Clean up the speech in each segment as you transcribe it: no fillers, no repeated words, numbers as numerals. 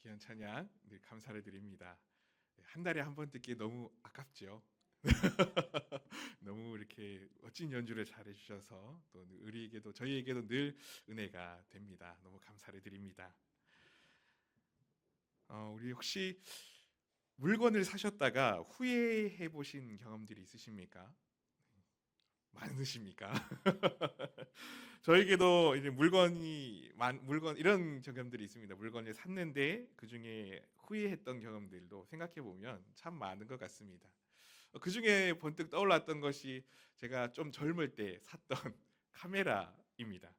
귀한 찬양 늘 감사를 드립니다. 한 달에 한 번 듣기 너무 아깝죠. 너무 이렇게 멋진 연주를 잘해 주셔서 또 우리에게도 저희에게도 늘 은혜가 됩니다. 너무 감사를 드립니다. 우리 혹시 물건을 사셨다가 후회해 보신 경험들이 있으십니까? 많으십니까? 저에게도 이제 물건 이런 경험들이 있습니다. 물건을 샀는데 그 중에 후회했던 경험들도 생각해 보면 참 많은 것 같습니다. 그 중에 번뜩 떠올랐던 것이 제가 좀 젊을 때 샀던 카메라입니다.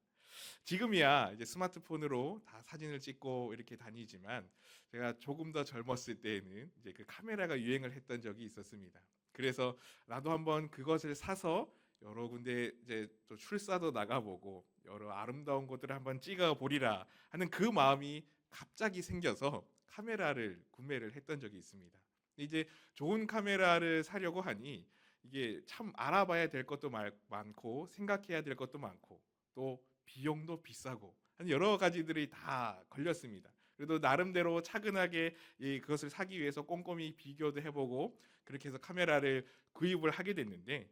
지금이야 이제 스마트폰으로 다 사진을 찍고 이렇게 다니지만 제가 조금 더 젊었을 때에는 이제 그 카메라가 유행을 했던 적이 있었습니다. 그래서 나도 한번 그것을 사서 여러 군데 이제 또 출사도 나가보고 여러 아름다운 곳들을 한번 찍어 보리라 하는 그 마음이 갑자기 생겨서 카메라를 구매를 했던 적이 있습니다. 이제 좋은 카메라를 사려고 하니 이게 참 알아봐야 될 것도 많고 생각해야 될 것도 많고 또 비용도 비싸고 한 여러 가지들이 다 걸렸습니다. 그래도 나름대로 차근하게 그것을 사기 위해서 꼼꼼히 비교도 해보고 그렇게 해서 카메라를 구입을 하게 됐는데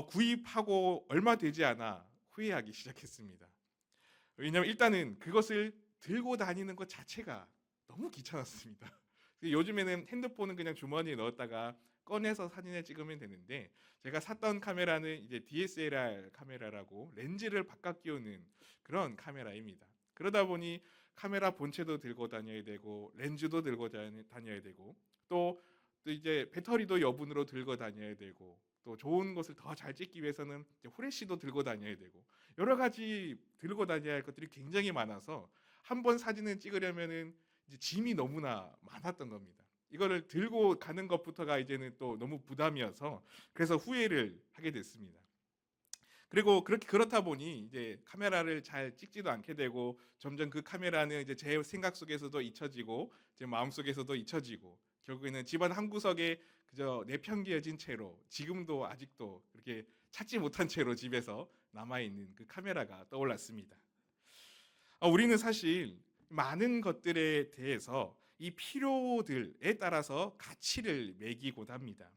구입하고 얼마 되지 않아 후회하기 시작했습니다. 왜냐하면 일단은 그것을 들고 다니는 것 자체가 너무 귀찮았습니다. 요즘에는 핸드폰은 그냥 주머니에 넣었다가 꺼내서 사진을 찍으면 되는데 제가 샀던 카메라는 이제 DSLR 카메라라고 렌즈를 바깥 끼우는 그런 카메라입니다. 그러다 보니 카메라 본체도 들고 다녀야 되고 렌즈도 들고 다녀야 되고 또 이제 배터리도 여분으로 들고 다녀야 되고 또 좋은 것을 더 잘 찍기 위해서는 후레쉬도 들고 다녀야 되고 여러 가지 들고 다녀야 할 것들이 굉장히 많아서 한 번 사진을 찍으려면은 이제 짐이 너무나 많았던 겁니다. 이거를 들고 가는 것부터가 이제는 또 너무 부담이어서 그래서 후회를 하게 됐습니다. 그리고 그렇다 보니 이제 카메라를 잘 찍지도 않게 되고 점점 그 카메라는 이제 제 생각 속에서도 잊혀지고 제 마음 속에서도 잊혀지고 결국에는 집안 한 구석에 그저 내팽개어진 채로 지금도 아직도 그렇게 찾지 못한 채로 집에서 남아 있는 그 카메라가 떠올랐습니다. 우리는 사실 많은 것들에 대해서 이 필요들에 따라서 가치를 매기곤 합니다.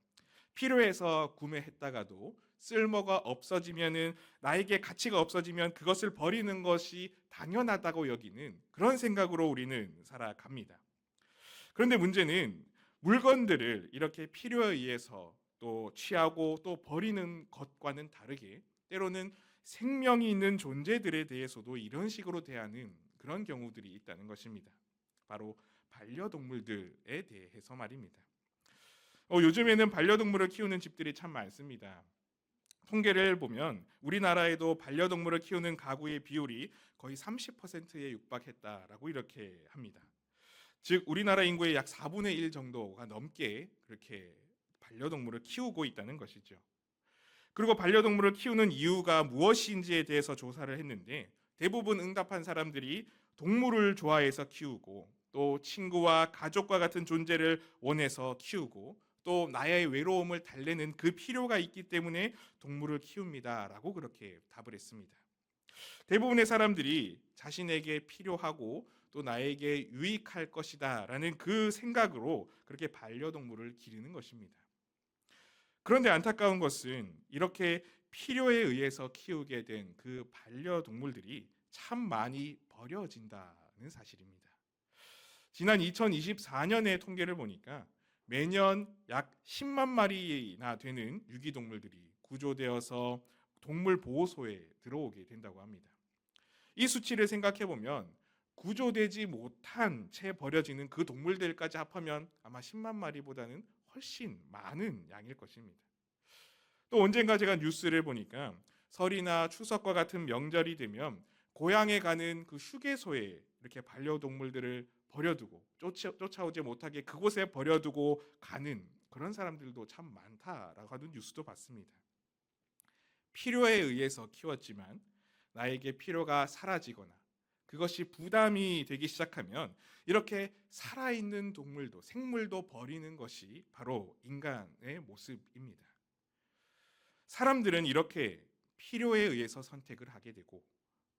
필요해서 구매했다가도 쓸모가 없어지면은 나에게 가치가 없어지면 그것을 버리는 것이 당연하다고 여기는 그런 생각으로 우리는 살아갑니다. 그런데 문제는 물건들을 이렇게 필요에 의해서 또 취하고 또 버리는 것과는 다르게 때로는 생명이 있는 존재들에 대해서도 이런 식으로 대하는 그런 경우들이 있다는 것입니다. 바로 반려동물들에 대해서 말입니다. 요즘에는 반려동물을 키우는 집들이 참 많습니다. 통계를 보면 우리나라에도 반려동물을 키우는 가구의 비율이 거의 30%에 육박했다라고 이렇게 합니다. 즉 우리나라 인구의 약 4분의 1 정도가 넘게 그렇게 반려동물을 키우고 있다는 것이죠. 그리고 반려동물을 키우는 이유가 무엇인지에 대해서 조사를 했는데 대부분 응답한 사람들이 동물을 좋아해서 키우고 또 친구와 가족과 같은 존재를 원해서 키우고 또 나의 외로움을 달래는 그 필요가 있기 때문에 동물을 키웁니다라고 그렇게 답을 했습니다. 대부분의 사람들이 자신에게 필요하고 또 나에게 유익할 것이다라는 그 생각으로 그렇게 반려동물을 기르는 것입니다. 그런데 안타까운 것은 이렇게 필요에 의해서 키우게 된 그 반려동물들이 참 많이 버려진다는 사실입니다. 지난 2024년의 통계를 보니까 매년 약 10만 마리나 되는 유기동물들이 구조되어서 동물보호소에 들어오게 된다고 합니다. 이 수치를 생각해 보면 구조되지 못한 채 버려지는 그 동물들까지 합하면 아마 10만 마리보다는 훨씬 많은 양일 것입니다. 또 언젠가 제가 뉴스를 보니까 설이나 추석과 같은 명절이 되면 고향에 가는 그 휴게소에 이렇게 반려동물들을 버려두고 쫓아오지 못하게 그곳에 버려두고 가는 그런 사람들도 참 많다라고 하는 뉴스도 봤습니다. 필요에 의해서 키웠지만 나에게 필요가 사라지거나 그것이 부담이 되기 시작하면 이렇게 살아있는 동물도 생물도 버리는 것이 바로 인간의 모습입니다. 사람들은 이렇게 필요에 의해서 선택을 하게 되고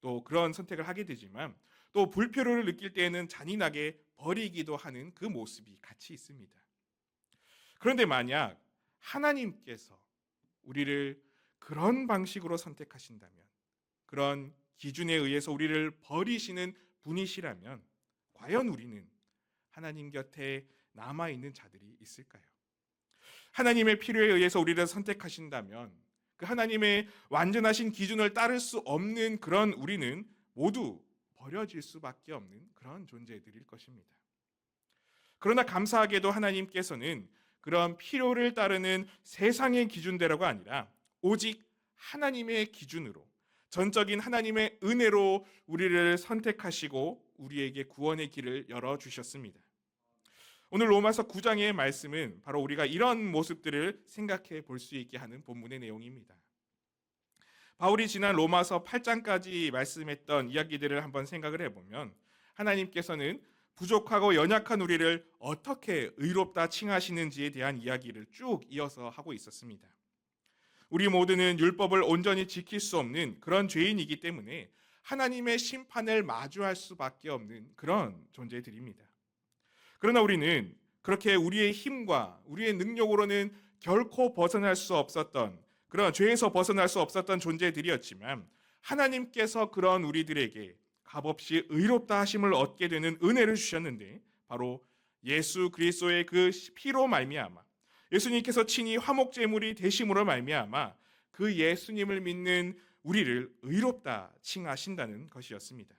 또 그런 선택을 하게 되지만 또 불필요를 느낄 때에는 잔인하게 버리기도 하는 그 모습이 같이 있습니다. 그런데 만약 하나님께서 우리를 그런 방식으로 선택하신다면, 그런 기준에 의해서 우리를 버리시는 분이시라면 과연 우리는 하나님 곁에 남아있는 자들이 있을까요? 하나님의 필요에 의해서 우리를 선택하신다면 그 하나님의 완전하신 기준을 따를 수 없는 그런 우리는 모두 버려질 수밖에 없는 그런 존재들일 것입니다. 그러나 감사하게도 하나님께서는 그런 필요를 따르는 세상의 기준대로가 아니라 오직 하나님의 기준으로, 전적인 하나님의 은혜로 우리를 선택하시고 우리에게 구원의 길을 열어주셨습니다. 오늘 로마서 9장의 말씀은 바로 우리가 이런 모습들을 생각해 볼 수 있게 하는 본문의 내용입니다. 바울이 지난 로마서 8장까지 말씀했던 이야기들을 한번 생각을 해보면 하나님께서는 부족하고 연약한 우리를 어떻게 의롭다 칭하시는지에 대한 이야기를 쭉 이어서 하고 있었습니다. 우리 모두는 율법을 온전히 지킬 수 없는 그런 죄인이기 때문에 하나님의 심판을 마주할 수밖에 없는 그런 존재들입니다. 그러나 우리는 그렇게 우리의 힘과 우리의 능력으로는 결코 벗어날 수 없었던, 그런 죄에서 벗어날 수 없었던 존재들이었지만 하나님께서 그런 우리들에게 값없이 의롭다 하심을 얻게 되는 은혜를 주셨는데, 바로 예수 그리스도의 그 피로 말미암아, 예수님께서 친히 화목제물이 되심으로 말미암아 그 예수님을 믿는 우리를 의롭다 칭하신다는 것이었습니다.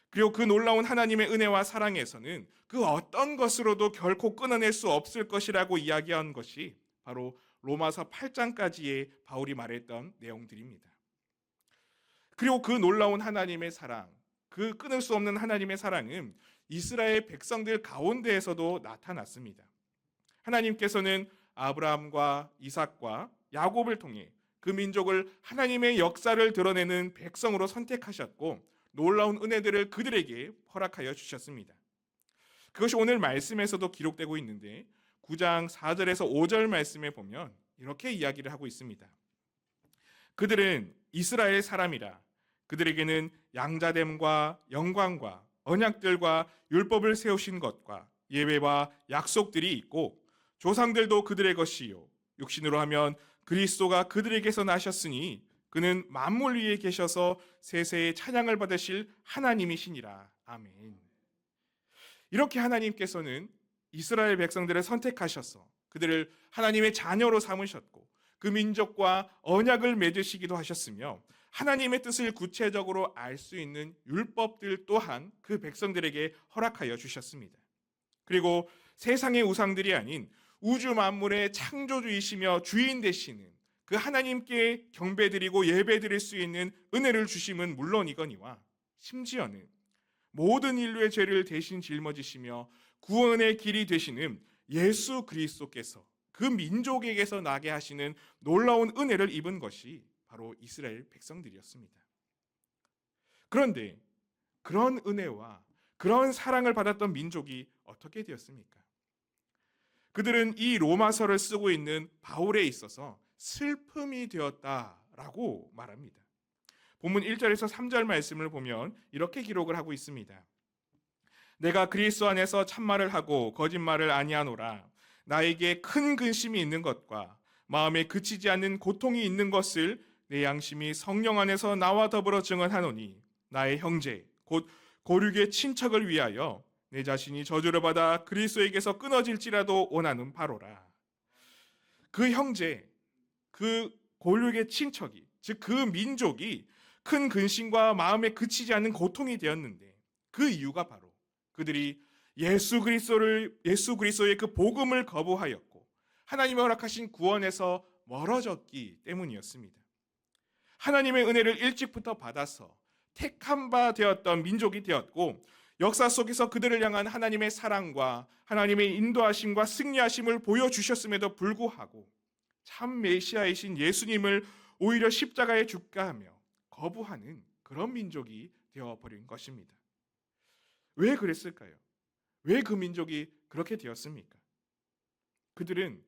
그리고 그 놀라운 하나님의 은혜와 사랑에서는 그 어떤 것으로도 결코 끊어낼 수 없을 것이라고 이야기한 것이 바로 로마서 8장까지의 바울이 말했던 내용들입니다. 그리고 그 놀라운 하나님의 사랑, 그 끊을 수 없는 하나님의 사랑은 이스라엘 백성들 가운데에서도 나타났습니다. 하나님께서는 아브라함과 이삭과 야곱을 통해 그 민족을 하나님의 역사를 드러내는 백성으로 선택하셨고 놀라운 은혜들을 그들에게 허락하여 주셨습니다. 그것이 오늘 말씀에서도 기록되고 있는데 9장 4절에서 5절 말씀에 보면 이렇게 이야기를 하고 있습니다. 그들은 이스라엘 사람이라. 그들에게는 양자됨과 영광과 언약들과 율법을 세우신 것과 예배와 약속들이 있고 조상들도 그들의 것이요 육신으로 하면 그리스도가 그들에게서 나셨으니 그는 만물 위에 계셔서 세세의 찬양을 받으실 하나님이시니라. 아멘. 이렇게 하나님께서는 이스라엘 백성들을 선택하셔서 그들을 하나님의 자녀로 삼으셨고 그 민족과 언약을 맺으시기도 하셨으며 하나님의 뜻을 구체적으로 알 수 있는 율법들 또한 그 백성들에게 허락하여 주셨습니다. 그리고 세상의 우상들이 아닌 우주 만물의 창조주이시며 주인 되시는 그 하나님께 경배드리고 예배드릴 수 있는 은혜를 주심은 물론이거니와 심지어는 모든 인류의 죄를 대신 짊어지시며 구원의 길이 되시는 예수 그리스도께서 그 민족에게서 나게 하시는 놀라운 은혜를 입은 것이 바로 이스라엘 백성들이었습니다. 그런데 그런 은혜와 그런 사랑을 받았던 민족이 어떻게 되었습니까? 그들은 이 로마서를 쓰고 있는 바울에 있어서 슬픔이 되었다라고 말합니다. 본문 1절에서 3절 말씀을 보면 이렇게 기록을 하고 있습니다. 내가 그리스도 안에서 참말을 하고 거짓말을 아니하노라. 나에게 큰 근심이 있는 것과 마음에 그치지 않는 고통이 있는 것을 내 양심이 성령 안에서 나와 더불어 증언하노니 나의 형제 곧 고륙의 친척을 위하여 내 자신이 저주를 받아 그리스도에게서 끊어질지라도 원하는 바로라. 그 형제, 그 고륙의 친척이, 즉 그 민족이 큰 근심과 마음에 그치지 않는 고통이 되었는데 그 이유가 바로 그들이 예수 그리스도의 그 복음을 거부하였고 하나님의 허락하신 구원에서 멀어졌기 때문이었습니다. 하나님의 은혜를 일찍부터 받아서 택한 바 되었던 민족이 되었고 역사 속에서 그들을 향한 하나님의 사랑과 하나님의 인도하심과 승리하심을 보여주셨음에도 불구하고 참 메시아이신 예수님을 오히려 십자가에 죽게 하며 거부하는 그런 민족이 되어버린 것입니다. 왜 그랬을까요? 왜 그 민족이 그렇게 되었습니까? 그들은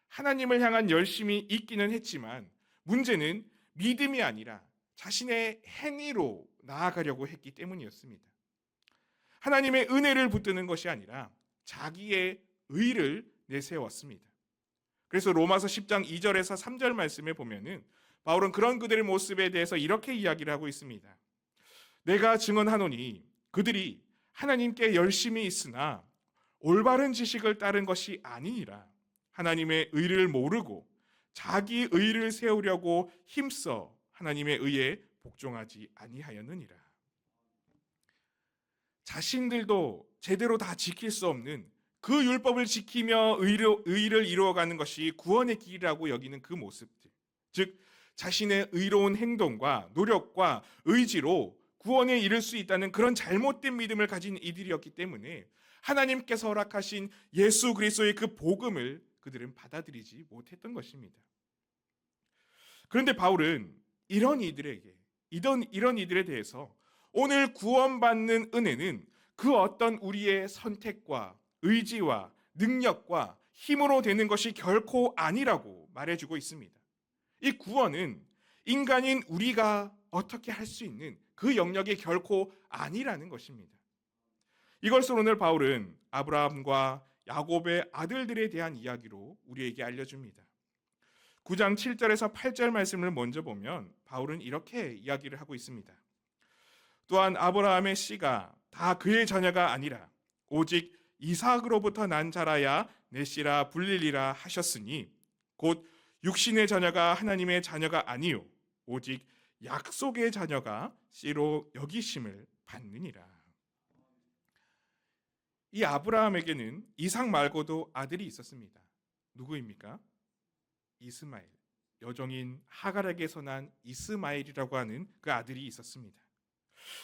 하나님을 향한 열심이 있기는 했지만 문제는 믿음이 아니라 자신의 행위로 나아가려고 했기 때문이었습니다. 하나님의 은혜를 붙드는 것이 아니라 자기의 의를 내세웠습니다. 그래서 로마서 10장 2절에서 3절 말씀에 보면은 바울은 그런 그들의 모습에 대해서 이렇게 이야기를 하고 있습니다. 내가 증언하노니 그들이 하나님께 열심히 있으나 올바른 지식을 따른 것이 아니니라. 하나님의 의를 모르고 자기 의를 세우려고 힘써 하나님의 의에 복종하지 아니하였느니라. 자신들도 제대로 다 지킬 수 없는 그 율법을 지키며 의를 이루어가는 것이 구원의 길이라고 여기는 그 모습들, 즉 자신의 의로운 행동과 노력과 의지로 구원에 이를 수 있다는 그런 잘못된 믿음을 가진 이들이었기 때문에 하나님께서 허락하신 예수 그리스도의 그 복음을 그들은 받아들이지 못했던 것입니다. 그런데 바울은 이런 이들에 대해서 오늘 구원받는 은혜는 그 어떤 우리의 선택과 의지와 능력과 힘으로 되는 것이 결코 아니라고 말해주고 있습니다. 이 구원은 인간인 우리가 어떻게 할 수 있는 그 영역이 결코 아니라는 것입니다. 이것을 오늘 바울은 아브라함과 야곱의 아들들에 대한 이야기로 우리에게 알려줍니다. 9장 7절에서 8절 말씀을 먼저 보면 바울은 이렇게 이야기를 하고 있습니다. 또한 아브라함의 씨가 다 그의 자녀가 아니라 오직 이삭으로부터 난 자라야 내 씨라 불리리라 하셨으니 곧 육신의 자녀가 하나님의 자녀가 아니요 오직 약속의 자녀가 씨로 여기심을 받느니라. 이 아브라함에게는 이삭 말고도 아들이 있었습니다. 누구입니까? 이스마엘, 여종인 하갈에게서 난 이스마엘이라고 하는 그 아들이 있었습니다.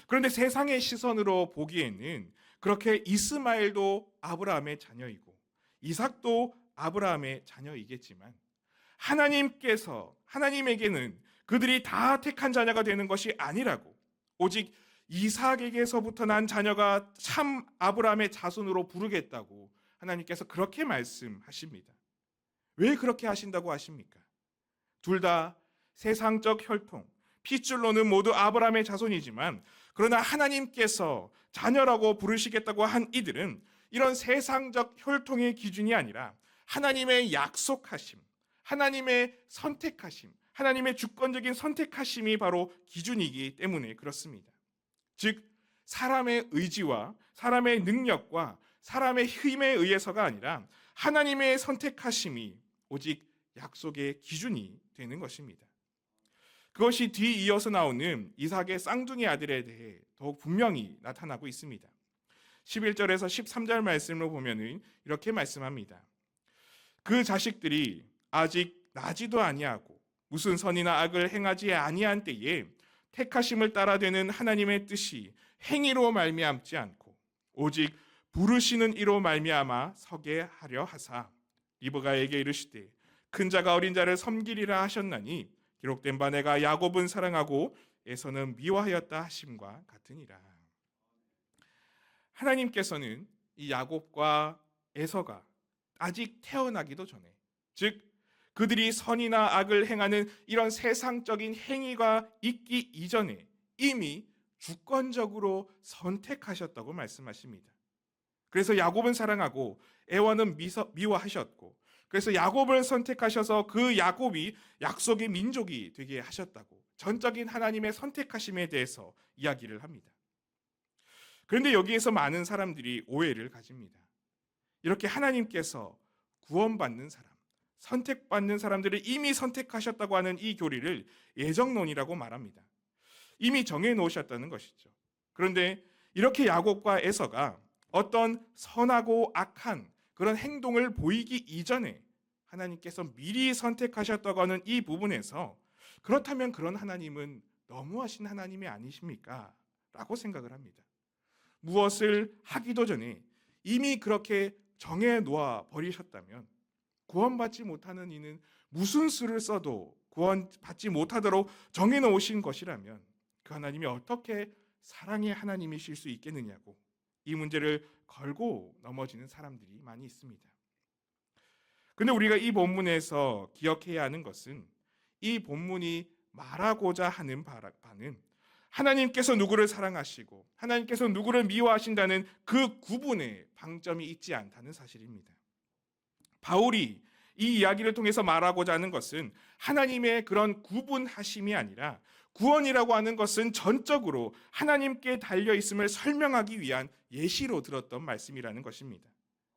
그런데 세상의 시선으로 보기에는 그렇게 이스마엘도 아브라함의 자녀이고 이삭도 아브라함의 자녀이겠지만 하나님에게는 그들이 다 택한 자녀가 되는 것이 아니라고, 오직 이삭에게서부터 난 자녀가 참 아브라함의 자손으로 부르겠다고 하나님께서 그렇게 말씀하십니다. 왜 그렇게 하신다고 하십니까? 둘 다 세상적 혈통, 핏줄로는 모두 아브라함의 자손이지만 그러나 하나님께서 자녀라고 부르시겠다고 한 이들은 이런 세상적 혈통의 기준이 아니라 하나님의 약속하심, 하나님의 선택하심, 하나님의 주권적인 선택하심이 바로 기준이기 때문에 그렇습니다. 즉 사람의 의지와 사람의 능력과 사람의 힘에 의해서가 아니라 하나님의 선택하심이 오직 약속의 기준이 되는 것입니다. 그것이 뒤이어서 나오는 이삭의 쌍둥이 아들에 대해 더욱 분명히 나타나고 있습니다. 11절에서 13절 말씀을 보면 이렇게 말씀합니다. 그 자식들이 아직 나지도 아니하고 무슨 선이나 악을 행하지 아니한 때에 택하심을 따라 되는 하나님의 뜻이 행위로 말미암지 않고 오직 부르시는 이로 말미암아 서게 하려 하사 리브가에게 이르시되 큰 자가 어린 자를 섬기리라 하셨나니 기록된 바 내가 야곱은 사랑하고 에서는 미워하였다 하심과 같으니라. 하나님께서는 이 야곱과 에서가 아직 태어나기도 전에, 즉 그들이 선이나 악을 행하는 이런 세상적인 행위가 있기 이전에 이미 주권적으로 선택하셨다고 말씀하십니다. 그래서 야곱은 사랑하고 에서는 미워하셨고, 그래서 야곱을 선택하셔서 그 야곱이 약속의 민족이 되게 하셨다고 전적인 하나님의 선택하심에 대해서 이야기를 합니다. 그런데 여기에서 많은 사람들이 오해를 가집니다. 이렇게 하나님께서 구원받는 사람, 선택받는 사람들을 이미 선택하셨다고 하는 이 교리를 예정론이라고 말합니다. 이미 정해놓으셨다는 것이죠. 그런데 이렇게 야곱과 에서가 어떤 선하고 악한 그런 행동을 보이기 이전에 하나님께서 미리 선택하셨다고 하는 이 부분에서 그렇다면 그런 하나님은 너무하신 하나님이 아니십니까? 라고 생각을 합니다. 무엇을 하기도 전에 이미 그렇게 정해놓아 버리셨다면 구원받지 못하는 이는 무슨 수를 써도 구원받지 못하도록 정해놓으신 것이라면 그 하나님이 어떻게 사랑의 하나님이실 수 있겠느냐고 이 문제를 걸고 넘어지는 사람들이 많이 있습니다. 그런데 우리가 이 본문에서 기억해야 하는 것은 이 본문이 말하고자 하는 바는 하나님께서 누구를 사랑하시고 하나님께서 누구를 미워하신다는 그 구분에 방점이 있지 않다는 사실입니다. 바울이 이 이야기를 통해서 말하고자 하는 것은 하나님의 그런 구분하심이 아니라 구원이라고 하는 것은 전적으로 하나님께 달려 있음을 설명하기 위한 예시로 들었던 말씀이라는 것입니다.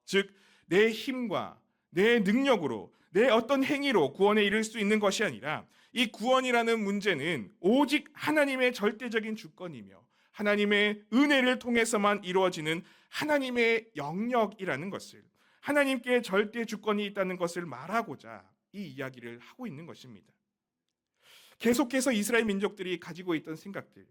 즉, 내 힘과 내 능력으로 내 어떤 행위로 구원에 이를 수 있는 것이 아니라 이 구원이라는 문제는 오직 하나님의 절대적인 주권이며 하나님의 은혜를 통해서만 이루어지는 하나님의 영역이라는 것을, 하나님께 절대 주권이 있다는 것을 말하고자 이 이야기를 하고 있는 것입니다. 계속해서 이스라엘 민족들이 가지고 있던 생각들,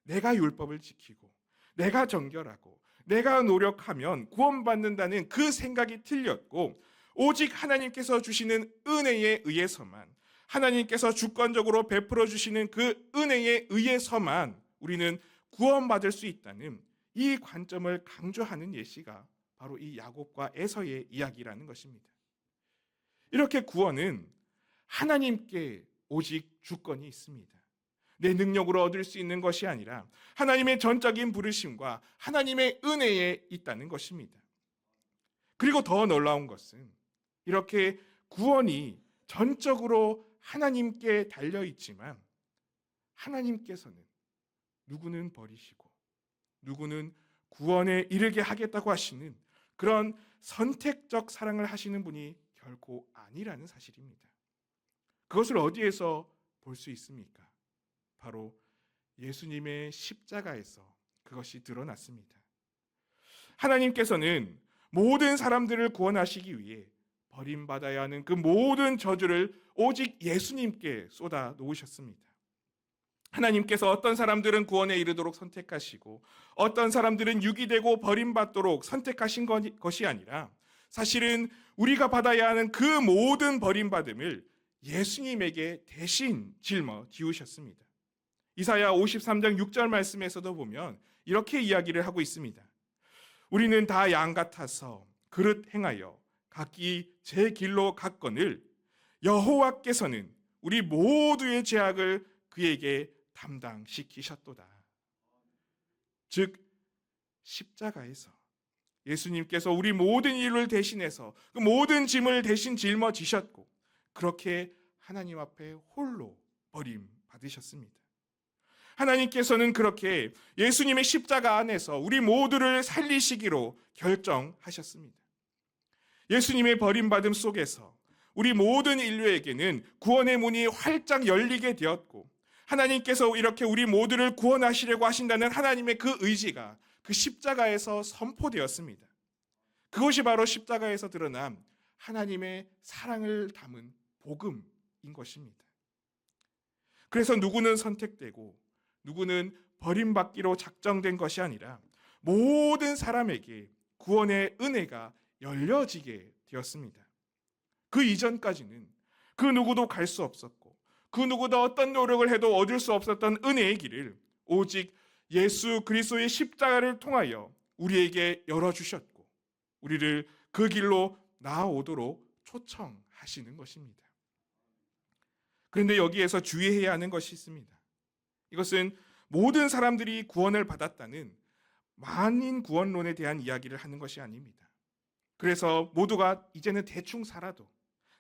내가 율법을 지키고 내가 정결하고 내가 노력하면 구원받는다는 그 생각이 틀렸고, 오직 하나님께서 주시는 은혜에 의해서만, 하나님께서 주권적으로 베풀어 주시는 그 은혜에 의해서만 우리는 구원받을 수 있다는 이 관점을 강조하는 예시가 바로 이 야곱과 에서의 이야기라는 것입니다. 이렇게 구원은 하나님께 오직 주권이 있습니다. 내 능력으로 얻을 수 있는 것이 아니라 하나님의 전적인 부르심과 하나님의 은혜에 있다는 것입니다. 그리고 더 놀라운 것은 이렇게 구원이 전적으로 하나님께 달려있지만 하나님께서는 누구는 버리시고 누구는 구원에 이르게 하겠다고 하시는 그런 선택적 사랑을 하시는 분이 결코 아니라는 사실입니다. 그것을 어디에서 볼 수 있습니까? 바로 예수님의 십자가에서 그것이 드러났습니다. 하나님께서는 모든 사람들을 구원하시기 위해 버림받아야 하는 그 모든 저주를 오직 예수님께 쏟아 놓으셨습니다. 하나님께서 어떤 사람들은 구원에 이르도록 선택하시고 어떤 사람들은 유기되고 버림받도록 선택하신 것이 아니라 사실은 우리가 받아야 하는 그 모든 버림받음을 예수님에게 대신 짊어지우셨습니다. 이사야 53장 6절 말씀에서도 보면 이렇게 이야기를 하고 있습니다. 우리는 다 양 같아서 그릇 행하여 각기 제 길로 갔거늘 여호와께서는 우리 모두의 죄악을 그에게 담당시키셨도다. 즉 십자가에서 예수님께서 우리 모든 일을 대신해서 그 모든 짐을 대신 짊어지셨고 그렇게 하나님 앞에 홀로 버림받으셨습니다. 하나님께서는 그렇게 예수님의 십자가 안에서 우리 모두를 살리시기로 결정하셨습니다. 예수님의 버림받음 속에서 우리 모든 인류에게는 구원의 문이 활짝 열리게 되었고 하나님께서 이렇게 우리 모두를 구원하시려고 하신다는 하나님의 그 의지가 그 십자가에서 선포되었습니다. 그것이 바로 십자가에서 드러난 하나님의 사랑을 담은 복음인 것입니다. 그래서 누구는 선택되고 누구는 버림받기로 작정된 것이 아니라 모든 사람에게 구원의 은혜가 열려지게 되었습니다. 그 이전까지는 그 누구도 갈 수 없었고 그 누구도 어떤 노력을 해도 얻을 수 없었던 은혜의 길을 오직 예수 그리스도의 십자가를 통하여 우리에게 열어주셨고 우리를 그 길로 나아오도록 초청하시는 것입니다. 그런데 여기에서 주의해야 하는 것이 있습니다. 이것은 모든 사람들이 구원을 받았다는 만인 구원론에 대한 이야기를 하는 것이 아닙니다. 그래서 모두가 이제는 대충 살아도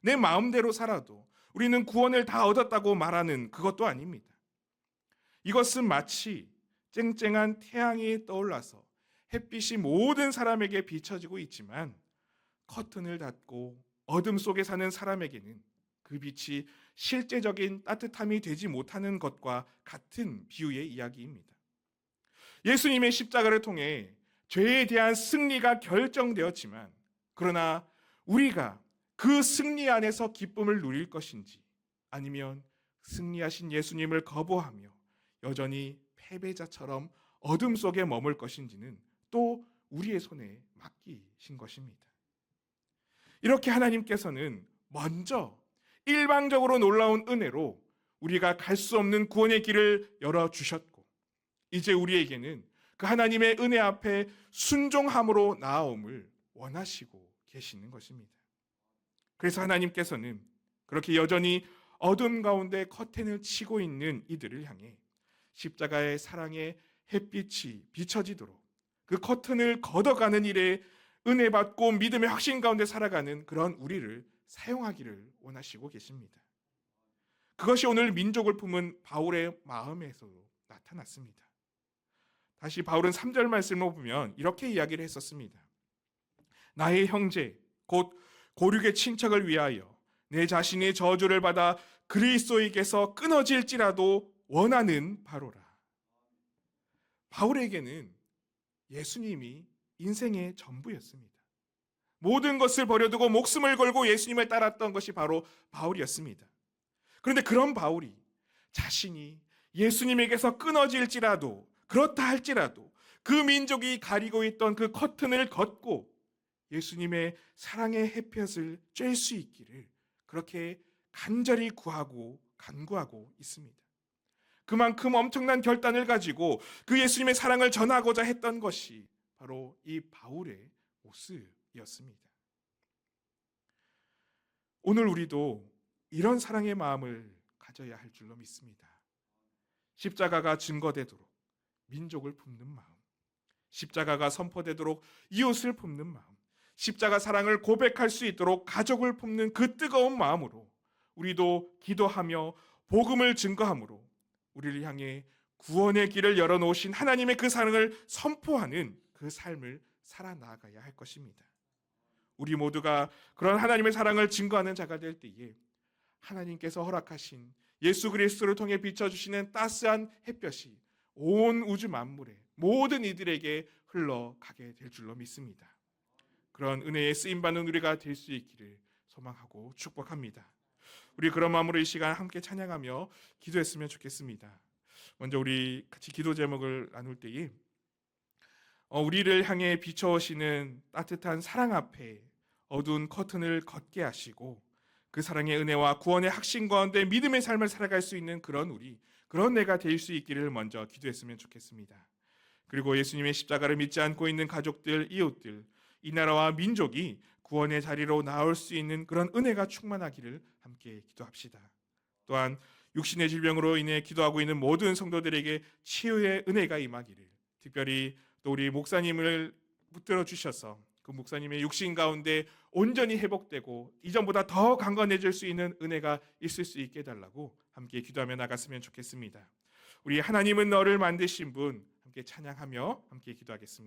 내 마음대로 살아도 우리는 구원을 다 얻었다고 말하는 그것도 아닙니다. 이것은 마치 쨍쨍한 태양이 떠올라서 햇빛이 모든 사람에게 비춰지고 있지만 커튼을 닫고 어둠 속에 사는 사람에게는 그 빛이 실제적인 따뜻함이 되지 못하는 것과 같은 비유의 이야기입니다. 예수님의 십자가를 통해 죄에 대한 승리가 결정되었지만 그러나 우리가 그 승리 안에서 기쁨을 누릴 것인지 아니면 승리하신 예수님을 거부하며 여전히 패배자처럼 어둠 속에 머물 것인지는 또 우리의 손에 맡기신 것입니다. 이렇게 하나님께서는 먼저 일방적으로 놀라운 은혜로 우리가 갈 수 없는 구원의 길을 열어주셨고 이제 우리에게는 그 하나님의 은혜 앞에 순종함으로 나아옴을 원하시고 계시는 것입니다. 그래서 하나님께서는 그렇게 여전히 어둠 가운데 커튼을 치고 있는 이들을 향해 십자가의 사랑의 햇빛이 비춰지도록 그 커튼을 걷어가는 일에 은혜 받고 믿음의 확신 가운데 살아가는 그런 우리를 사용하기를 원하시고 계십니다. 그것이 오늘 민족을 품은 바울의 마음에서도 나타났습니다. 다시 바울은 3절 말씀을 보면 이렇게 이야기를 했었습니다. 나의 형제 곧 고륙의 친척을 위하여 내 자신의 저주를 받아 그리스도에게서 끊어질지라도 원하는 바로라. 바울에게는 예수님이 인생의 전부였습니다. 모든 것을 버려두고 목숨을 걸고 예수님을 따랐던 것이 바로 바울이었습니다. 그런데 그런 바울이 자신이 예수님에게서 끊어질지라도, 그렇다 할지라도 그 민족이 가리고 있던 그 커튼을 걷고 예수님의 사랑의 햇볕을 쬐 수 있기를 그렇게 간절히 구하고 간구하고 있습니다. 그만큼 엄청난 결단을 가지고 그 예수님의 사랑을 전하고자 했던 것이 바로 이 바울의 모습이었습니다. 오늘 우리도 이런 사랑의 마음을 가져야 할 줄로 믿습니다. 십자가가 증거되도록 민족을 품는 마음, 십자가가 선포되도록 이웃을 품는 마음, 십자가 사랑을 고백할 수 있도록 가족을 품는 그 뜨거운 마음으로 우리도 기도하며 복음을 증거함으로 우리를 향해 구원의 길을 열어놓으신 하나님의 그 사랑을 선포하는 그 삶을 살아나가야 할 것입니다. 우리 모두가 그런 하나님의 사랑을 증거하는 자가 될 때에 하나님께서 허락하신 예수 그리스도를 통해 비춰주시는 따스한 햇볕이 온 우주 만물에 모든 이들에게 흘러가게 될 줄로 믿습니다. 그런 은혜에 쓰임받는 우리가 될 수 있기를 소망하고 축복합니다. 우리 그런 마음으로 이 시간 함께 찬양하며 기도했으면 좋겠습니다. 먼저 우리 같이 기도 제목을 나눌 때에 우리를 향해 비춰오시는 따뜻한 사랑 앞에 어두운 커튼을 걷게 하시고 그 사랑의 은혜와 구원의 확신 가운데 믿음의 삶을 살아갈 수 있는 그런 그런 내가 될 수 있기를 먼저 기도했으면 좋겠습니다. 그리고 예수님의 십자가를 믿지 않고 있는 가족들, 이웃들, 이 나라와 민족이 구원의 자리로 나올 수 있는 그런 은혜가 충만하기를 함께 기도합시다. 또한 육신의 질병으로 인해 기도하고 있는 모든 성도들에게 치유의 은혜가 임하기를, 특별히 또 우리 목사님을 붙들어 주셔서 그 목사님의 육신 가운데 온전히 회복되고 이전보다 더 강건해질 수 있는 은혜가 있을 수 있게 해달라고 함께 기도하며 나갔으면 좋겠습니다. 우리 하나님은 너를 만드신 분 함께 찬양하며 함께 기도하겠습니다.